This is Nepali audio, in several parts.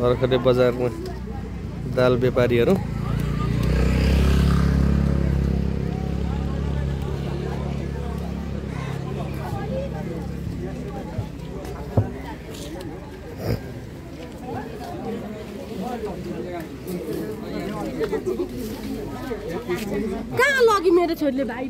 अर्खले बजारमा दाल व्यापारीहरू कहाँ लगी मेरो छोरीले भाइ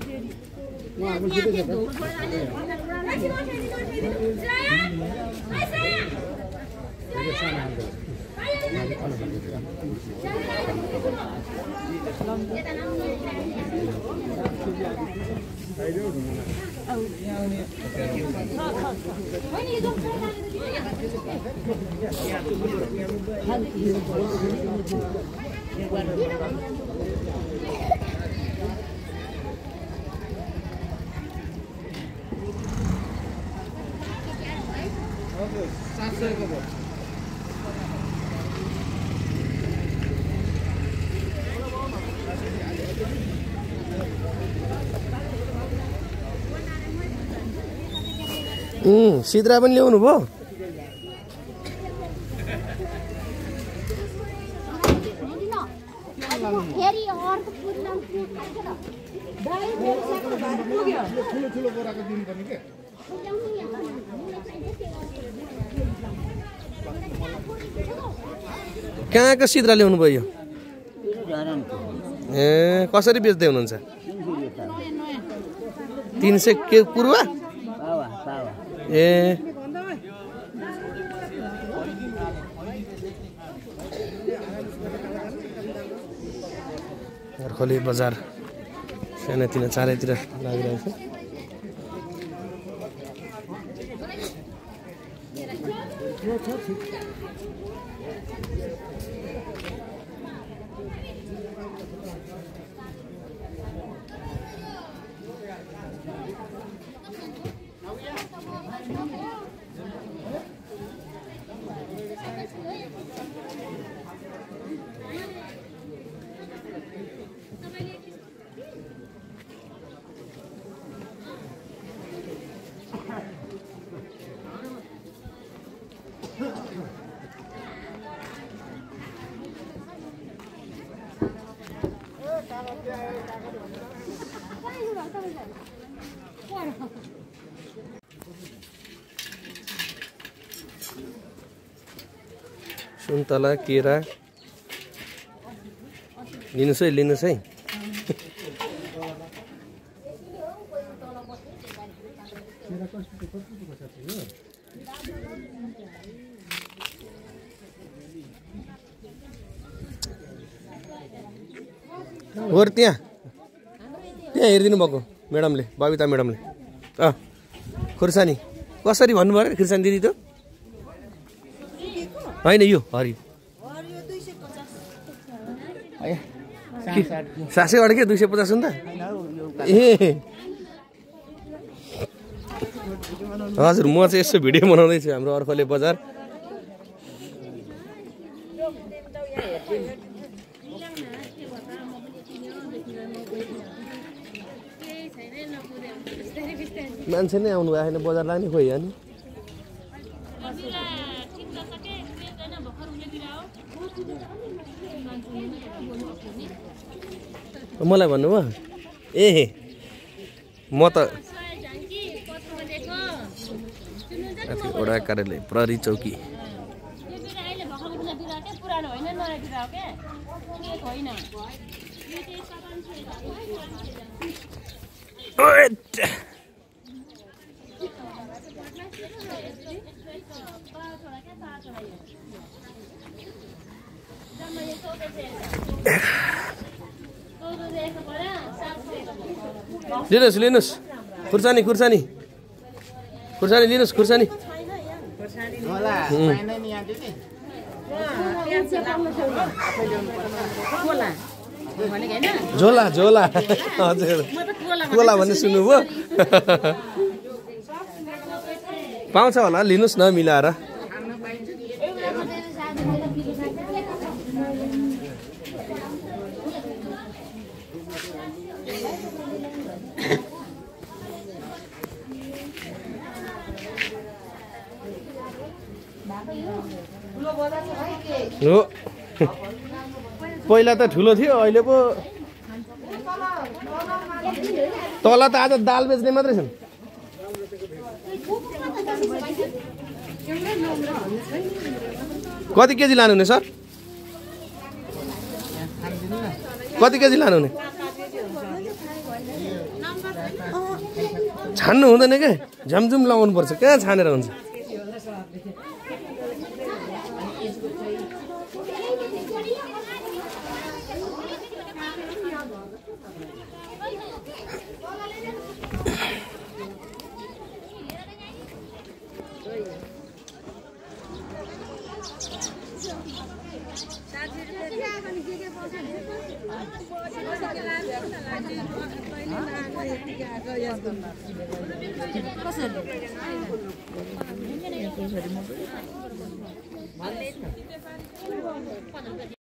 सिद्रा पनि ल्याउनु भयो कहाँको सिद्रा ल्याउनु भयो ए कसरी बेच्दै हुनुहुन्छ 300 के पुरुवा ए अर्खले बजार सानातिना चारैतिर लागिरहेको छ सुन्तला केरा लिनुस् है और त्यहाँ हेरिदिनु भएको म्याडमले बबिता म्याडमले खुर्सानी कसरी भन्नुभयो अरे खुर्सानी दिदी त होइन यो हरियो सासैबाट के 250 हुन्छ ए हजुर म चाहिँ यसो भिडियो बनाउँदैछु हाम्रो अर्खले बजार मान्छे नै आउनु भएको छैन बजार लाने खोइ अनि मलाई भन्नुभयो ए म त वडा कार्यालय प्रहरी चौकी लिनुस् खुर्सानी लिनुस् खुर्सानी झोला हजुर कोला भन्ने सुन्नुभयो पाउँछ होला लिनुस् न मिलाएर हो पहिला त ठुलो थियो अहिले पो तल त आज दाल बेच्ने मात्रै छन् कति केजी लानुहुने सर कति केजी लानुहुने छान्नु हुँदैन के झमझुम लगाउनु पर्छ कहाँ छानेर हुन्छ कसरी